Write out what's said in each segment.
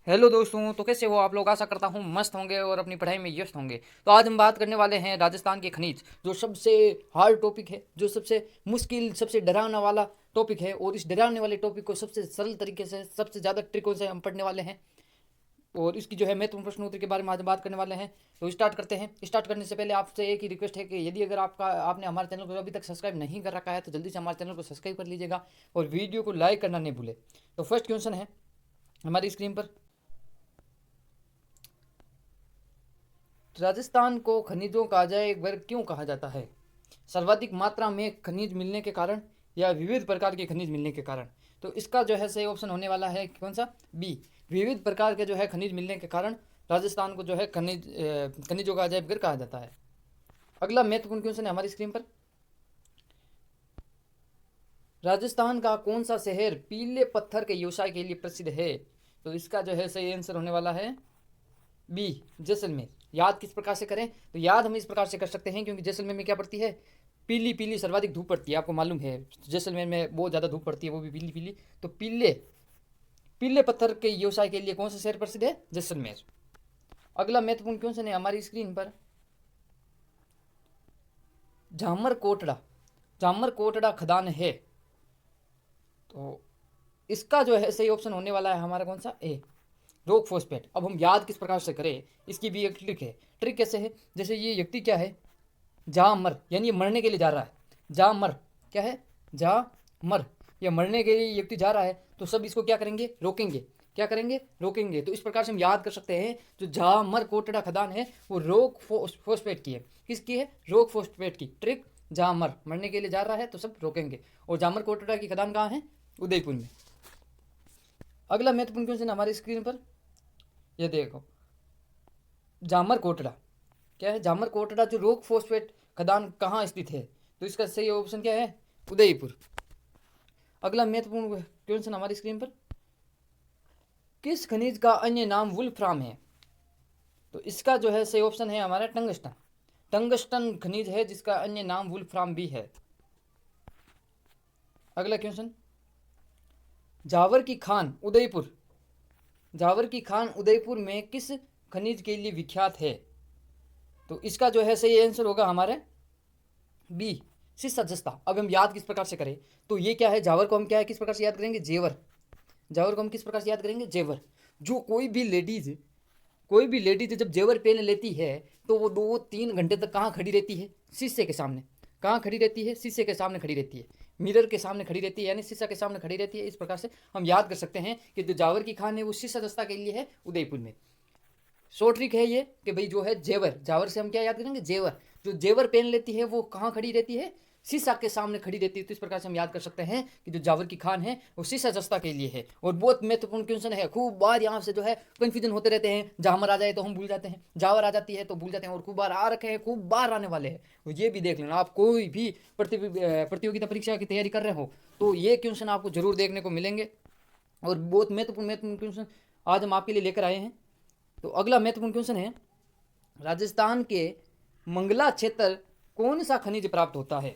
Hello दोस्तों, तो कैसे हो आप लोग। आशा करता हूँ मस्त होंगे और अपनी पढ़ाई में व्यस्त होंगे। तो आज हम बात करने वाले हैं राजस्थान के खनिज, जो सबसे हार्ड टॉपिक है, जो सबसे मुश्किल, सबसे डरावने वाला टॉपिक है। और इस डरावने वाले टॉपिक को सबसे सरल तरीके से, सबसे ज़्यादा ट्रिकों से हम पढ़ने वाले हैं। और इसकी जो है महत्वपूर्ण प्रश्न उत्तर के बारे में आज बात करने वाले हैं। तो स्टार्ट करते हैं। स्टार्ट करने से पहले आपसे एक ही रिक्वेस्ट है कि यदि अगर आपने हमारे चैनल को अभी तक सब्सक्राइब नहीं कर रखा है तो जल्दी से हमारे चैनल को सब्सक्राइब कर लीजिएगा और वीडियो को लाइक करना नहीं भूले। तो फर्स्ट क्वेश्चन है हमारी स्क्रीन पर। राजस्थान को खनिजों का अजय घर क्यों कहा जाता है? सर्वाधिक मात्रा में खनिज मिलने के कारण या विविध प्रकार के खनिज मिलने के कारण? तो इसका जो है सही ऑप्शन होने वाला है कौन सा? बी। विविध प्रकार के जो है खनिज मिलने के कारण राजस्थान को जो है खनिजों का अजैब घर कहा जाता है। अगला महत्वपूर्ण क्वेश्चन है हमारी स्क्रीन पर। राजस्थान का कौन सा शहर पीले पत्थर के व्यवसाय के लिए प्रसिद्ध है? तो इसका जो है सही आंसर होने वाला है बी, जैसलमेर। याद किस प्रकार से करें? तो याद हम इस प्रकार से कर सकते हैं, क्योंकि जैसलमेर में क्या पड़ती है? पीली पीली सर्वाधिक धूप पड़ती है, आपको मालूम है जैसलमेर में बहुत ज़्यादा धूप पड़ती है, वो भी पीली पीली। तो पीले पीले पत्थर के व्यवसाय के लिए कौन सा शहर प्रसिद्ध है? जैसलमेर। अगला महत्वपूर्ण क्वेश्चन है हमारी स्क्रीन पर। झामर कोटड़ा, झामर कोटड़ा खदान है, तो इसका जो है सही ऑप्शन होने वाला है हमारा कौन सा? ए, रोक फॉस्फेट। अब हम याद किस प्रकार से करें, इसकी भी एक ट्रिक है। ट्रिक कैसे है? जैसे ये व्यक्ति क्या है? जा मर, यानी ये मरने के लिए जा रहा है। जा मर क्या है? जा मर, ये मरने के लिए व्यक्ति जा रहा है, तो सब इसको क्या करेंगे? रोकेंगे। क्या करेंगे? रोकेंगे। तो इस प्रकार से हम याद कर सकते हैं, जो झामर कोटड़ा खदान है वो रोक फॉस्फेट की है। किसकी है? रोक फॉस्फेट की। ट्रिक, झामर मरने के लिए जा रहा है तो सब रोकेंगे। और झामर कोटड़ा की खदान कहाँ है? उदयपुर में। अगला महत्वपूर्ण क्वेश्चन हमारी स्क्रीन पर, ये देखो। जामर कोटड़ा क्या है? जामर कोटड़ा जो रोक फॉस्फेट खदान कहाँ स्थित है? तो इसका सही ऑप्शन क्या है? उदयपुर। अगला महत्वपूर्ण क्वेश्चन हमारी स्क्रीन पर। किस खनिज का अन्य नाम वुल्फ्राम है? तो इसका जो है सही ऑप्शन है हमारा टंगस्टन। टंगस्टन खनिज है जिसका अन्य नाम वुल्फ्राम भी है। अगला क्वेश्चन। जावर की खान उदयपुर, जावर की खान उदयपुर में किस खनिज के लिए विख्यात है? तो इसका जो है सही आंसर होगा हमारे बी, सिस्सा जस्ता। अब हम याद किस प्रकार से करें? तो ये क्या है? जावर को हम क्या है, किस प्रकार से याद करेंगे? जेवर। जावर को हम किस प्रकार से याद करेंगे? जेवर। जो कोई भी लेडीज जब जेवर पहन लेती है तो वो 2-3 घंटे तक कहाँ खड़ी रहती है? शीशे के सामने। कहाँ खड़ी रहती है? शीशे के सामने खड़ी रहती है, मिरर के सामने खड़ी रहती है, यानी शीशा के सामने खड़ी रहती है। इस प्रकार से हम याद कर सकते हैं कि जो जावर की खान है वो शीशा दस्ता के लिए है उदयपुर में। शॉर्ट ट्रिक है ये कि भाई जो है जेवर, जावर से हम क्या याद करेंगे? जेवर। जो जेवर पहन लेती है वो कहाँ खड़ी रहती है? शीशा के सामने खड़ी रहती है। तो इस प्रकार से हम याद कर सकते हैं कि जो जावर की खान है वो शीशा जस्ता के लिए है। और बहुत महत्वपूर्ण क्वेश्चन है, खूब बार यहाँ से जो है कंफ्यूजन होते रहते हैं। जामर आ जाए तो हम भूल जाते हैं, जावर आ जाती है तो भूल जाते हैं, और खूब बार आ रखे हैं, खूब बार आने वाले हैं। तो ये भी देख लेना, आप कोई भी प्रतियोगिता परीक्षा की तैयारी कर रहे हो तो ये क्वेश्चन आपको जरूर देखने को मिलेंगे। और बहुत महत्वपूर्ण महत्वपूर्ण क्वेश्चन आज हम आपके लिए लेकर आए हैं। तो अगला महत्वपूर्ण क्वेश्चन है, राजस्थान के मंगला क्षेत्र कौन सा खनिज प्राप्त होता है?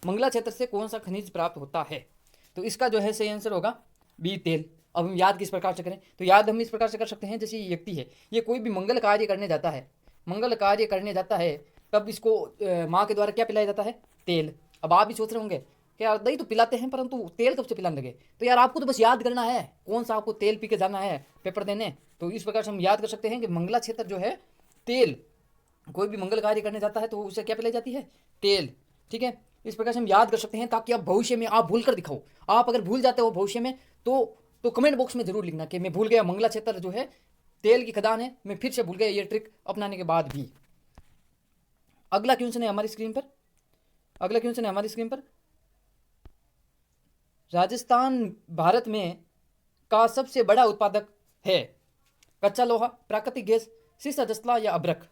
मंगला क्षेत्र से कौन सा खनिज प्राप्त होता है? तो इसका जो है सही आंसर होगा बी, तेल। अब हम याद किस प्रकार से करें? तो याद हम इस प्रकार से कर सकते हैं, जैसे ये व्यक्ति है, ये कोई भी मंगल कार्य करने जाता है, मंगल कार्य करने जाता है, तब इसको माँ के द्वारा क्या पिलाया जाता है? तेल। अब आप भी सोच रहे होंगे कि यार दही तो पिलाते हैं परंतु तेल कब से पिलाने लगे? तो यार आपको तो बस याद करना है कौन सा आपको तेल पी के जाना है पेपर देने। तो इस प्रकार से हम याद कर सकते हैं कि मंगला क्षेत्र जो है तेल, कोई भी मंगल कार्य करने जाता है तो उसे क्या पिलाई जाती है? तेल। ठीक है, इस प्रकार से हम याद कर सकते हैं, ताकि आप भविष्य में आप भूल कर दिखाओ। आप अगर भूल जाते हो भविष्य में तो कमेंट बॉक्स में जरूर लिखना कि मैं भूल गया, मंगला क्षेत्र जो है तेल की खदान है, मैं फिर से भूल गया ये ट्रिक अपनाने के बाद भी। अगला क्वेश्चन है हमारी स्क्रीन पर। अगला क्वेश्चन है हमारी स्क्रीन पर। राजस्थान भारत में का सबसे बड़ा उत्पादक है? कच्चा लोहा, प्राकृतिक गैस, सीसा जस्ता या अभ्रक?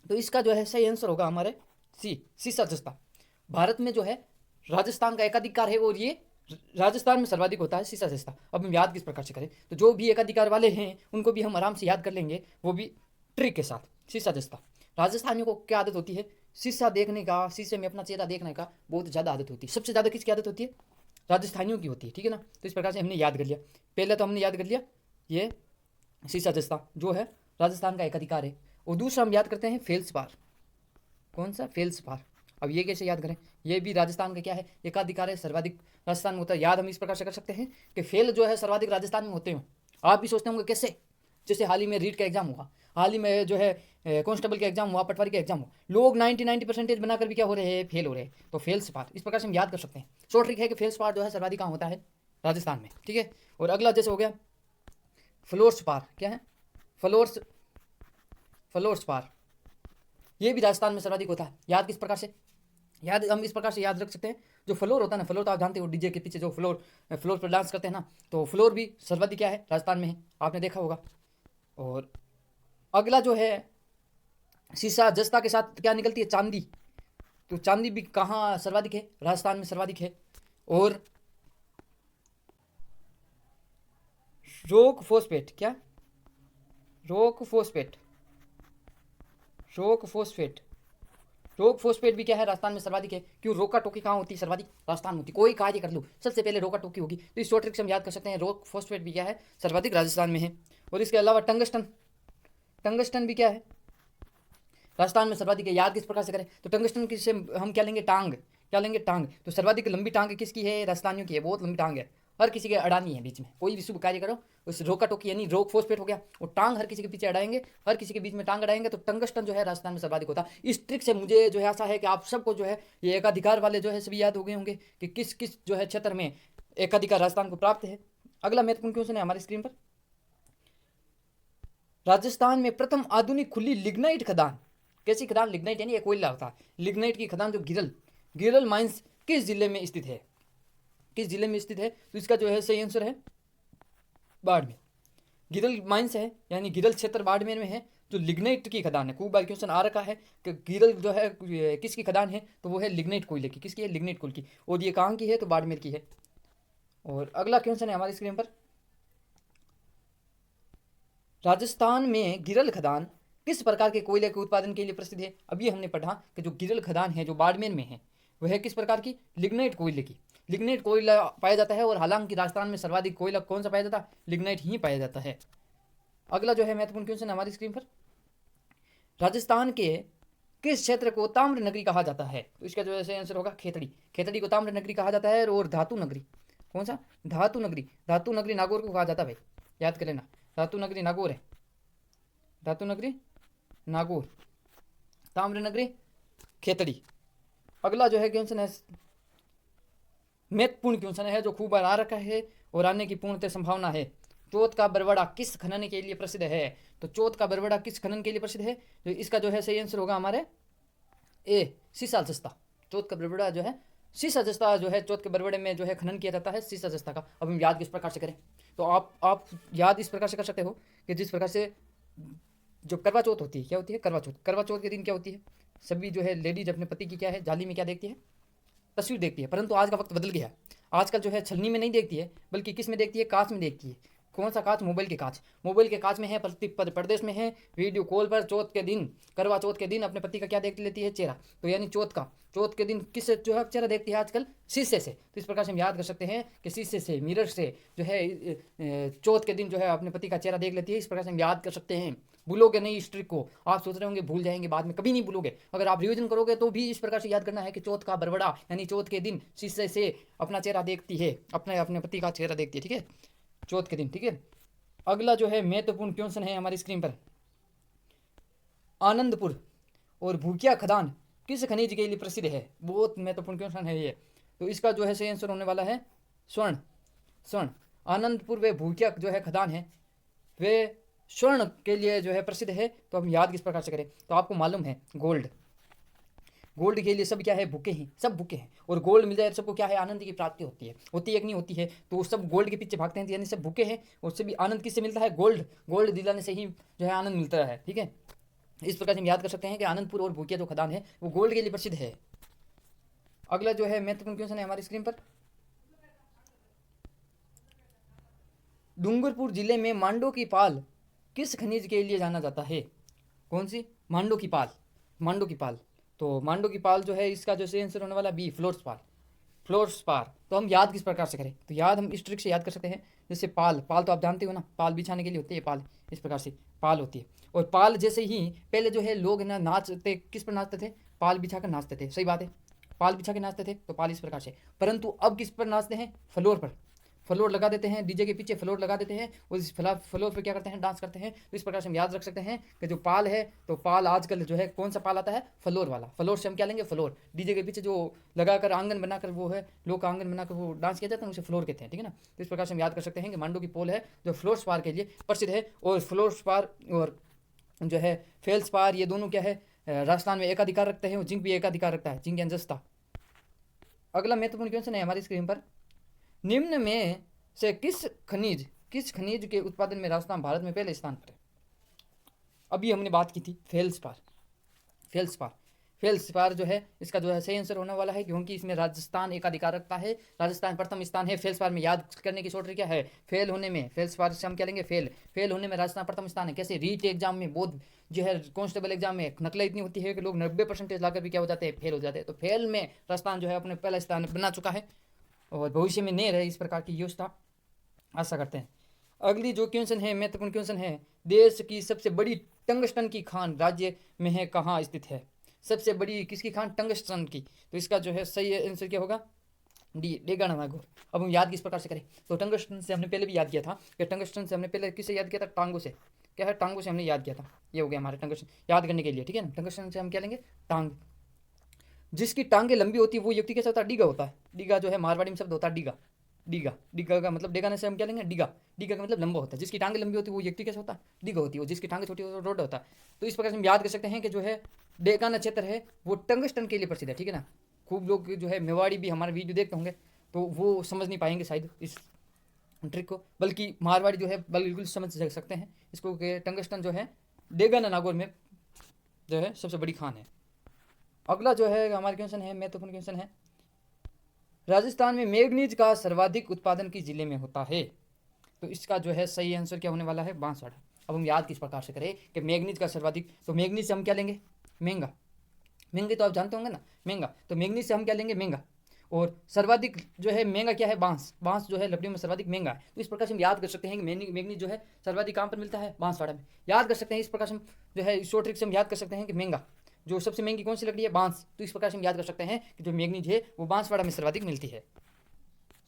तो इसका जो है सही आंसर होगा हमारे सी, सीसा जस्ता। भारत में जो है राजस्थान का एकाधिकार है और ये राजस्थान में सर्वाधिक होता है सीसा जस्ता। अब हम याद किस प्रकार से करें? तो जो भी एकाधिकार वाले हैं उनको भी हम आराम से याद कर लेंगे, वो भी ट्रिक के साथ। सीसा जस्ता। राजस्थानियों को क्या आदत होती है? शीशा देखने का, शीशे में अपना चेहरा देखने का बहुत ज़्यादा आदत होती है। सबसे ज़्यादा किसकी आदत होती है? राजस्थानियों की होती है। ठीक है ना? तो इस प्रकार से हमने याद कर लिया। पहले तो हमने याद कर लिया ये सीसा जस्ता जो है राजस्थान का एक अधिकार है। और दूसरा हम याद करते हैं फेल्सपार। कौन सा? फेल्सपार। अब ये कैसे याद करें? ये भी राजस्थान का क्या है? एकाधिकार है, सर्वाधिक राजस्थान में होता है। याद हम इस प्रकार से कर सकते हैं कि फेल जो है सर्वाधिक राजस्थान में होते हो। आप भी सोचते होंगे कैसे? जैसे हाल ही में रीट का एग्जाम हुआ, हाल ही में जो है कांस्टेबल का एग्जाम हुआ, पटवारी का एग्जाम हुआ, लोग 90% बनाकर भी क्या हो रहे हैं? फेल हो रहे हैं। तो फेल्स पार इस प्रकार से हम याद कर सकते हैं। शॉर्ट ट्रिक है कि फेल्स पार जो है सर्वाधिक कहाँ होता है? राजस्थान में। ठीक है। और अगला जैसे हो गया फ्लोर्स पार। क्या है? फ्लोर्स पार। ये भी राजस्थान में सर्वाधिक होता है। याद किस प्रकार से? याद हम इस प्रकार से याद रख सकते हैं, जो फ्लोर होता है ना, फ्लोर तो आप जानते हो डीजे के पीछे जो फ्लोर पर डांस करते हैं ना, तो फ्लोर भी सर्वाधिक क्या है? राजस्थान में है। आपने देखा होगा। और अगला जो है सीसा जस्ता के साथ क्या निकलती है? चांदी। तो चांदी भी कहाँ सर्वाधिक है? राजस्थान में सर्वाधिक है। और रोक फोस्फेट। क्या? रोक फोस्फेट। रोक फोस्फेट भी क्या है? राजस्थान में सर्वाधिक है। क्यों? रोका टोकी कहाँ होती है? सर्वाधिक राजस्थान में होती है। कोई कार्य कर लो सबसे पहले रोका टोकी होगी। तो इस शॉर्ट ट्रिक से हम याद कर सकते हैं रोक फोस्फेट भी क्या है? सर्वाधिक राजस्थान में है। और इसके अलावा टंगस्टन भी क्या है? राजस्थान में सर्वाधिक है। याद किस प्रकार से करें? तो टंगस्टन की से हम क्या लेंगे? टांग। क्या लेंगे? टांग। तो सर्वाधिक लंबी टांग किसकी है? राजस्थानियों की है। बहुत लंबी टांग है, हर किसी के अड़ानी है बीच में। कोई भी शुभ कार्य करो उस रोका टोकी यानी रोक फोस्फेट हो गया, वो टांग हर किसी के पीछे अड़ाएंगे, हर किसी के बीच में टांग अड़ाएंगे। तो टंगस्टन जो है राजस्थान में सर्वाधिक होता है। इस ट्रिक से मुझे जो है आशा है कि आप सबको जो है ये एकाधिकार वाले जो है सभी याद हो गए होंगे कि किस किस जो है क्षेत्र में एकाधिकार राजस्थान को प्राप्त है। अगला महत्वपूर्ण क्वेश्चन है हमारी स्क्रीन पर। राजस्थान में प्रथम आधुनिक खुली लिग्नाइट खदान। कैसी खदान? लिग्नाइट यानी कोयला होता है। लिग्नाइट की खदान जो गिरल माइंस किस जिले में स्थित है? किस जिले में स्थित है? तो इसका जो है सही आंसर है बाड़मेर। गिरल माइंस है यानी गिरल क्षेत्र बाड़मेर में है, जो लिग्नाइट की खदान है। खूब बार क्वेश्चन आ रखा है कि गिरल जो है किसकी खदान है? तो वो है लिग्नाइट कोयले की। किसकी है? लिग्नाइट कोयले की। और ये कहाँ की है? तो बाड़मेर की है। और अगला क्वेश्चन है हमारी स्क्रीन पर। राजस्थान में गिरल खदान किस प्रकार के कोयले के उत्पादन के लिए प्रसिद्ध है? अभी हमने पढ़ा कि जो गिरल खदान है जो बाड़मेर में है वह है किस प्रकार की? लिग्नाइट कोयले की। लिग्नाइट कोयला पाया जाता है। और हालांकि राजस्थान में सर्वाधिक कोयला कौन सा पाया जाता है? लिग्नाइट ही पाया जाता है। अगला जो है महत्वपूर्ण क्वेश्चन हमारी स्क्रीन पर। राजस्थान के किस क्षेत्र को ताम्र नगरी कहा जाता है? तो इसका जो है आंसर होगा खेतड़ी। खेतड़ी को ताम्र नगरी कहा जाता है। और धातु नगरी कौन सा? धातु नगरी नागौर को कहा जाता है भाई, याद कर लेना। धातु नगरी नागौर है। धातु नगरी नागौर, ताम्र नगरी खेतड़ी। अगला जो है क्वेश्चन है महत्वपूर्ण क्वेश्चन है जो खूब बार आ रखा है और आने की पूर्णतः संभावना है। चौथ का बरवाड़ा किस खनन के लिए प्रसिद्ध है? तो चौथ का बरवाड़ा किस खनन के लिए प्रसिद्ध है? तो इसका जो है सही आंसर होगा हमारे ए सीसा जस्ता। चौथ का बरवाड़ा जो है सीसा जस्ता जो है चौथ के बरवाड़े में जो है खनन किया जाता है सीसा जस्ता का। अब हम याद किस प्रकार से करें? तो आप याद इस प्रकार से कर सकते हो कि जिस प्रकार से जो करवा चौथ होती है, क्या होती है? करवा चौथ के दिन क्या होती है? सभी जो है लेडीज अपने पति की क्या है? जाली में क्या देखती है? तस्वीर देखती है। परंतु आज का वक्त बदल गया है। आजकल जो है छलनी में नहीं देखती है, बल्कि किस में देखती है? कांच में देखती है। कौन सा कांच? मोबाइल के कांच। मोबाइल के कांच में है, प्रदेश में है, वीडियो कॉल पर चौथ के दिन, करवा चौथ के दिन अपने पति का क्या देख लेती है? चेहरा। तो यानी चौथ के दिन किस जो है चेहरा देखती है आजकल? शीशे से। तो इस प्रकार से हम याद कर सकते हैं कि शीशे से, मिरर से जो है चौथ के दिन जो है अपने पति का चेहरा देख लेती है। इस प्रकार से हम याद कर सकते हैं। भूलोगे नहीं इस ट्रिक को। आप सोच रहे होंगे भूल जाएंगे बाद में, कभी नहीं भूलोगे। अगर आप रिवीजन करोगे तो भी इस प्रकार से याद करना है कि चौथ का बरवड़ा यानी चौथ के दिन शीशे से अपना चेहरा देखती है, अपने पति का चेहरा देखती है। ठीक है, चौथ के दिन। ठीक है। अगला जो है महत्वपूर्ण क्वेश्चन है हमारी स्क्रीन पर। आनंदपुर और भूकिया खदान किस खनिज के लिए प्रसिद्ध है? बहुत महत्वपूर्ण क्वेश्चन है ये। तो इसका जो है सही आंसर होने वाला है स्वर्ण। आनंदपुर व भूकिया जो है खदान है वे स्वर्ण के लिए जो है प्रसिद्ध है। तो हम याद किस प्रकार से करें? तो आपको मालूम है गोल्ड के लिए सब क्या है? भूखे हैं, सब भूखे हैं। और गोल्ड मिल जाए तो सबको क्या है? आनंद की प्राप्ति होती है कि नहीं होती है? तो सब गोल्ड के पीछे भागते हैं, यानी सब भूखे हैं। और सभी आनंद किससे मिलता है? गोल्ड दिलाने से ही जो है आनंद मिलता है। ठीक है, इस प्रकार से हम याद कर सकते हैं कि आनंदपुर और भूकिया जो खदान है वो गोल्ड के लिए प्रसिद्ध है। अगला जो है महत्वपूर्ण क्वेश्चन है हमारी स्क्रीन पर। डूंगरपुर जिले में मांडो की पाल किस खनिज के लिए जाना जाता है? कौन सी? मांडो की पाल। तो मांडो की पाल जो है इसका जो सही आंसर होने वाला बी, फ्लोर्सपार। फ्लोरस्पार। तो हम याद किस प्रकार से करें, तो याद हम इस ट्रिक से याद कर सकते हैं, जैसे पाल तो आप जानते हो ना, पाल बिछाने के लिए होती है पाल, इस प्रकार से पाल होती है। और पाल जैसे ही पहले जो है लोग ना नाचते, किस पर नाचते थे, पाल बिछा कर नाचते थे, सही बात है, पाल बिछा के नाचते थे, तो पाल इस प्रकार से। परंतु अब किस पर नाचते हैं, फ्लोर पर, फ्लोर लगा देते हैं, डीजे के पीछे फ्लोर लगा देते हैं, और इस फ्लोर पर क्या करते हैं, डांस करते हैं। तो इस प्रकार से हम याद रख सकते हैं कि जो पाल है, तो पाल आजकल जो है कौन सा पाल आता है, फ्लोर वाला। फ्लोर से हम क्या लेंगे, फ्लोर, डीजे के पीछे जो लगाकर आंगन बनाकर वो है, लोग का आंगन बनाकर वो डांस किया जाता है, उसे फ्लोर कहते हैं, ठीक है ना। तो इस प्रकार से हम याद कर सकते हैं कि मांडू की पोल है जो फ्लोर स्पार के लिए प्रसिद्ध है। और फ्लोर स्पार और जो है फेल स्पार, ये दोनों क्या है, राजस्थान में एकाधिकार रखते हैं, और जिंक भी एकाधिकार रखता है, जिंक एंड जस्ता। अगला महत्वपूर्ण क्वेश्चन है हमारी स्क्रीन पर, निम्न में से किस खनिज के उत्पादन में राजस्थान भारत में पहले स्थान पर है। अभी हमने बात की थी फेल्सपार जो है, इसका जो है सही आंसर होने वाला है, क्योंकि इसमें राजस्थान एकाधिकार रखता है, राजस्थान प्रथम स्थान है। फेल्सपार में याद करने की शॉर्ट क्या है, फेल होने में, फेल्सपार से हम क्या लेंगे, फेल होने में राजस्थान प्रथम स्थान है। कैसे, रीट एग्जाम में, बहुत जो है कांस्टेबल एग्जाम में नकलें इतनी होती है कि लोग 90% लाकर भी क्या हो जाते हैं, फेल हो जाते हैं। तो फेल में राजस्थान जो है अपने पहला स्थान बना चुका है, और भविष्य में नहीं रहे इस प्रकार की योजना, आशा करते हैं। अगली जो क्वेश्चन है, महत्वपूर्ण क्वेश्चन है, देश की सबसे बड़ी टंगस्टन की खान राज्य में है कहाँ स्थित है। सबसे बड़ी किसकी खान, टंगस्टन की। तो इसका जो है सही आंसर क्या होगा, डी, डेगानागोर। अब हम याद किस प्रकार से करें, तो टंगस्टन से हमने पहले भी याद किया था, कि टंगस्टन से हमने पहले किससे याद किया था, टांगों से, क्या है, टांगों से हमने याद किया था। ये हो गया हमारे टंगस्टन याद करने के लिए, ठीक है ना। टंगस्टन से हम क्या लेंगे, टांग। जिसकी टांगे लंबी होती है वो व्यक्ति कैसा होता है, डीगा होता है। डीगा जो है मारवाड़ी में शब्द होता है, डीगा का मतलब, डेगाने से हम क्या लेंगे, डीगा का मतलब लंबा होता है। जिसकी टांगे लंबी होती है वो व्यक्ति कैसा होता है, डीगा होती है, और जिसकी टांगे छोटी होती है वो रोड होता है। तो इस प्रकार से हम याद कर सकते हैं कि जो है डेगाना क्षेत्र है वो टंगस्टन के लिए प्रसिद्ध है, ठीक है ना। खूब लोग जो है मेवाड़ी भी हमारे वीडियो देखते होंगे, तो वो समझ नहीं पाएंगे शायद इस ट्रिक को, बल्कि मारवाड़ी जो है बिल्कुल समझ सकते हैं इसको, कि टंगस्टन जो है डेगाना नागौर में जो है सबसे बड़ी खान है। अगला जो है हमारा क्वेश्चन है, महत्वपूर्ण क्वेश्चन है, राजस्थान में मैग्नीज का सर्वाधिक उत्पादन किस जिले में होता है। तो इसका जो है सही आंसर क्या होने वाला है, बांसवाड़ा। अब हम याद किस प्रकार से करें कि मैग्नीज का सर्वाधिक, तो मैग्नीज से हम क्या लेंगे, महंगा, महंगे तो आप जानते होंगे ना, महंगा, तो मैग्नीज से हम क्या लेंगे, महंगा। और सर्वाधिक जो है महंगा क्या है, बांस जो है लकड़ियों में सर्वाधिक महंगा है। तो इस प्रकार से हम याद कर सकते हैं कि मैग्नीज जो है सर्वाधिक कहाँ पर मिलता है, बांसवाड़ा में। याद कर सकते हैं इस प्रकार से हम जो है शॉर्ट ट्रिक से हम याद कर सकते हैं कि महंगा जो सबसे महंगी कौन सी लकड़ी है, बांस। तो इस प्रकार से हम याद कर सकते हैं कि जो मैग्नीज है वो बांसवाड़ा में सर्वाधिक मिलती है।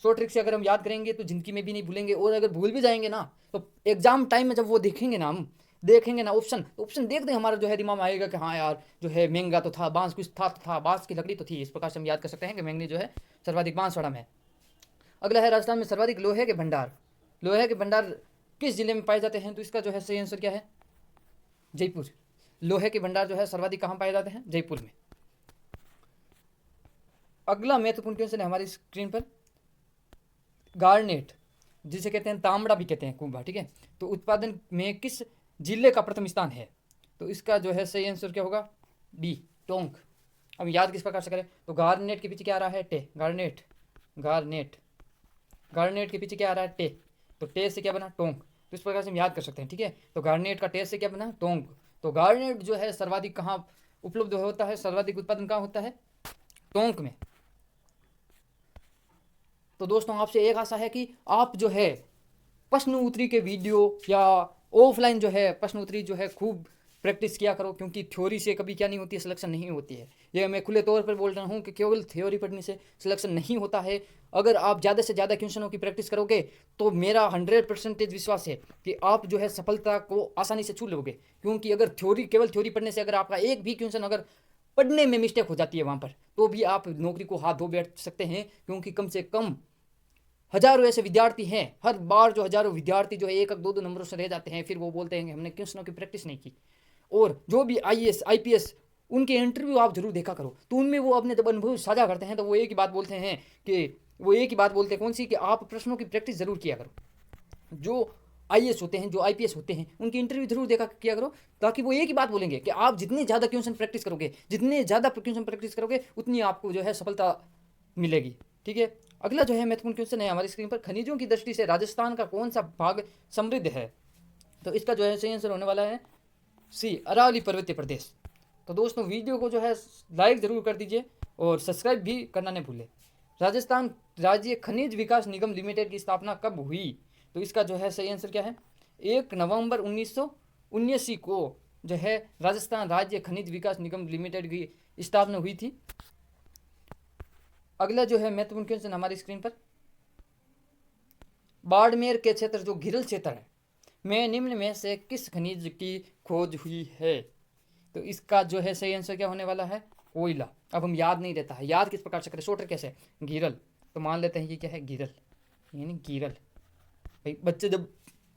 शॉर्ट ट्रिक से अगर हम याद करेंगे तो जिंदगी में भी नहीं भूलेंगे, और अगर भूल भी जाएंगे ना तो एग्जाम टाइम में जब वो देखेंगे ना, हम देखेंगे ना ऑप्शन, तो ऑप्शन देखते हमारा जो है दिमाग में आएगा कि हाँ यार जो है महंगा तो था, बांस कुछ था तो था, बांस की लकड़ी तो थी। इस प्रकार से हम याद कर सकते हैं कि मैंगनीज जो है सर्वाधिक बांसवाड़ा में है। अगला है, राजस्थान में सर्वाधिक लोहे के भंडार, लोहे के भंडार किस जिले में पाए जाते हैं। तो इसका जो है सही आंसर क्या है, जयपुर। लोहे के भंडार जो है सर्वाधिक कहाँ पाए जाते हैं, जयपुर में। अगला महत्वपूर्ण क्वेश्चन है हमारी स्क्रीन पर, गार्नेट जिसे कहते हैं तांबड़ा भी कहते हैं, कुंभा, ठीक है, तो उत्पादन में किस जिले का प्रथम स्थान है। तो इसका जो है सही आंसर क्या होगा, डी, टोंक। अब याद किस प्रकार से करें, तो गार्नेट के पीछे क्या आ रहा है, टे, गार्नेट, गार्नेट, गार्नेट के पीछे क्या आ रहा है, टे, तो टे से क्या बना, टोंक। तो इस प्रकार से हम याद कर सकते हैं, ठीक है। तो गार्नेट का टे से क्या बना, टोंक। तो गार्नेट जो है सर्वाधिक कहाँ उपलब्ध होता है, सर्वाधिक उत्पादन कहाँ होता है, टोंक में। तो दोस्तों आपसे एक आशा है कि आप जो है प्रश्न उत्तरी के वीडियो या ऑफलाइन जो है प्रश्न उत्तरी जो है खूब प्रैक्टिस किया करो, क्योंकि थ्योरी से कभी क्या नहीं होती है, सिलेक्शन नहीं होती है। ये मैं खुले तौर पर बोल रहा हूँ कि केवल थ्योरी पढ़ने से सिलेक्शन नहीं होता है। अगर आप ज़्यादा से ज़्यादा क्वेश्चनों की प्रैक्टिस करोगे तो मेरा 100% विश्वास है कि आप जो है सफलता को आसानी से छू लोगे। क्योंकि अगर केवल थ्योरी पढ़ने से अगर आपका एक भी क्वेश्चन अगर पढ़ने में मिस्टेक हो जाती है वहाँ पर, तो भी आप नौकरी को हाथ धो बैठ सकते हैं। क्योंकि कम से कम हजारों ऐसे विद्यार्थी हैं, हर बार जो हजारों विद्यार्थी जो है 1-1, 2-2 नंबरों से रह जाते हैं, फिर वो बोलते हैं कि हमने क्वेश्चनों की प्रैक्टिस नहीं की। और जो भी IAS IPS उनके इंटरव्यू आप जरूर देखा करो, तो उनमें वो अपने जब अनुभव साझा करते हैं तो वो एक ही बात बोलते हैं कौन सी, कि आप प्रश्नों की प्रैक्टिस जरूर किया करो। जो IAS होते हैं, जो IPS होते हैं, उनकी इंटरव्यू जरूर देखा किया करो, ताकि वो एक ही बात बोलेंगे कि आप जितने ज़्यादा क्वेश्चन प्रैक्टिस करोगे, जितने ज़्यादा क्वेश्चन प्रैक्टिस करोगे, उतनी आपको जो है सफलता मिलेगी, ठीक है। अगला जो है महत्वपूर्ण क्वेश्चन है हमारी स्क्रीन पर, खनिजों की दृष्टि से राजस्थान का कौन सा भाग समृद्ध है। तो इसका जो है सही आंसर होने वाला है सी, अरावली पर्वतीय प्रदेश। तो दोस्तों वीडियो को जो है लाइक ज़रूर कर दीजिए और सब्सक्राइब भी करना नहीं भूलें। राजस्थान राज्य खनिज विकास निगम लिमिटेड की स्थापना कब हुई? तो इसका जो है सही आंसर क्या है? 1 नवंबर 1979 को जो है राजस्थान राज्य खनिज विकास निगम लिमिटेड की स्थापना हुई थी। अगला जो है महत्वपूर्ण क्वेश्चन हमारी स्क्रीन पर, बाड़मेर के क्षेत्र जो घिरल क्षेत्र है में निम्न में से किस खनिज की खोज हुई है? तो इसका जो है सही आंसर क्या होने वाला है? कोयला। अब हम याद नहीं रहता है, याद किस प्रकार से करें, शॉर्टर कैसे? घिरल। तो मान लेते हैं ये क्या है? घिरल, यानी गिरल। भाई बच्चे जब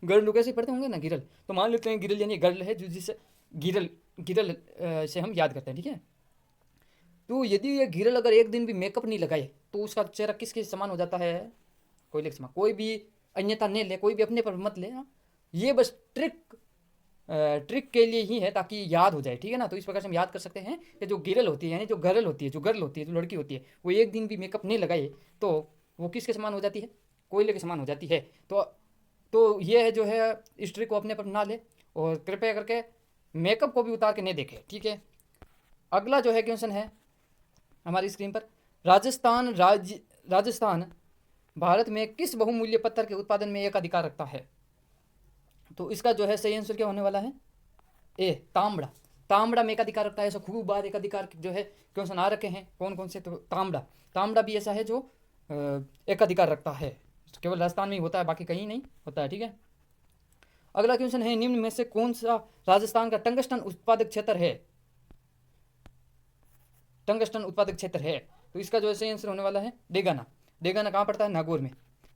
गर्ल कैसे पढ़ते होंगे ना, गिरल, तो मान लेते हैं गिरल यानी गर्ल है, जो जिससे गिरल गिरल से हम याद करते हैं, ठीक है। तो यदि ये गिरल अगर एक दिन भी मेकअप नहीं लगाए तो उसका चेहरा किसके समान हो जाता है? कोयले के समान। कोई भी अन्यथा नहीं ले, कोई भी अपने पर मत ले, हाँ? ये बस ट्रिक के लिए ही है, ताकि याद हो जाए, ठीक है ना। तो इस प्रकार से हम याद कर सकते हैं कि जो गिरल होती है, यानी जो गर्ल होती है, जो लड़की होती है, वो एक दिन भी मेकअप नहीं लगाए तो वो किसके समान हो जाती है? कोयले के समान हो जाती है। तो ये है जो है, इस ट्रिक को अपने पर ना ले और कृपया करके मेकअप को भी उतार के नहीं देखे, ठीक है। अगला जो है क्वेश्चन है हमारी स्क्रीन पर, राजस्थान भारत में किस बहुमूल्य पत्थर के उत्पादन में एक अधिकार रखता है? तो इसका जो है सही आंसर क्या होने वाला है? ए, तांबड़ा। तांबड़ा में एक अधिकार रखता है। ऐसा खूब बार एक अधिकार जो है क्वेश्चन आ रखे हैं, कौन कौन से? तो तांबड़ा भी ऐसा है जो एक अधिकार रखता है, केवल राजस्थान में ही होता है, बाकी कहीं नहीं होता है, ठीक है। अगला क्वेश्चन है, निम्न में से कौन सा राजस्थान का टंगस्टन उत्पादक क्षेत्र है? टंगस्टन उत्पादक क्षेत्र है, तो इसका जो है सही आंसर होने वाला है डेगाना। डेगाना कहाँ पड़ता है? नागौर में।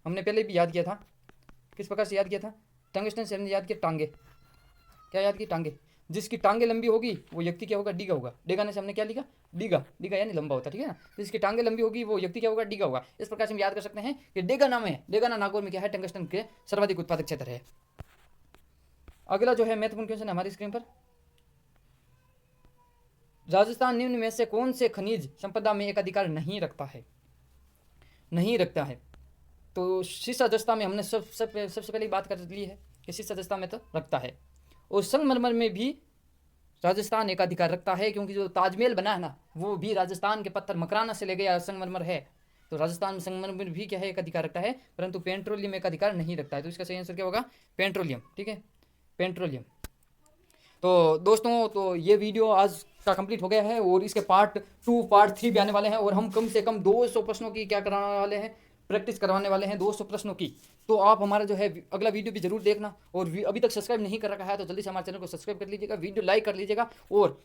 हमने पहले भी याद किया था, किस प्रकार से याद किया था? टंगस्टन से हमने याद किया टांगे। क्या याद की? टांगे। जिसकी टांगे लंबी होगी वो व्यक्ति क्या होगा? डीगा होगा। डेगाने से हमने क्या लिखा? डीगा। डीगा यानी लंबा होता है, ठीक है ना। जिसकी टांगे लंबी होगी वो व्यक्ति क्या होगा? डीगा होगा। इस प्रकार से हम याद कर सकते हैं कि डेगाना में, डेगाना नागौर में क्या है? टंगस्टन के सर्वाधिक उत्पादक क्षेत्र है। अगला जो है महत्वपूर्ण क्वेश्चन हमारी स्क्रीन पर, राजस्थान निम्न में से कौन से खनिज संपदा में एक अधिकार नहीं रखता है? नहीं रखता है। तो शीशा जस्ता में हमने सबसे पहले बात कर ली है कि शीशा जस्ता में तो रखता है, और संगमरमर में भी राजस्थान एक अधिकार रखता है, क्योंकि जो ताजमहल बना है ना, वो भी राजस्थान के पत्थर मकराना से ले गया संगमरमर है। तो राजस्थान में संगमरमर भी क्या है? एक अधिकार रखता है, परंतु पेट्रोलियम एक अधिकार नहीं रखता है। तो इसका सही आंसर क्या होगा? पेट्रोलियम, ठीक है, पेट्रोलियम। तो दोस्तों, तो ये वीडियो आज का कंप्लीट हो गया है, और इसके पार्ट 2 पार्ट 3 भी आने वाले हैं, और हम कम से कम 200 प्रश्नों की क्या कराने वाले हैं? प्रैक्टिस करवाने वाले हैं 200 प्रश्नों की। तो आप हमारा जो है अगला वीडियो भी जरूर देखना, और अभी तक सब्सक्राइब नहीं कर रखा है तो जल्दी से हमारे चैनल को सब्सक्राइब कर लीजिएगा, वीडियो लाइक कर लीजिएगा, और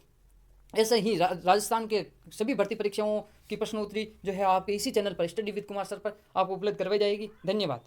ऐसे ही राजस्थान के सभी भर्ती परीक्षाओं की प्रश्नोत्तरी जो है आपके इसी चैनल पर स्टडी विद कुमार सर पर आपको उपलब्ध करवाई जाएगी। धन्यवाद।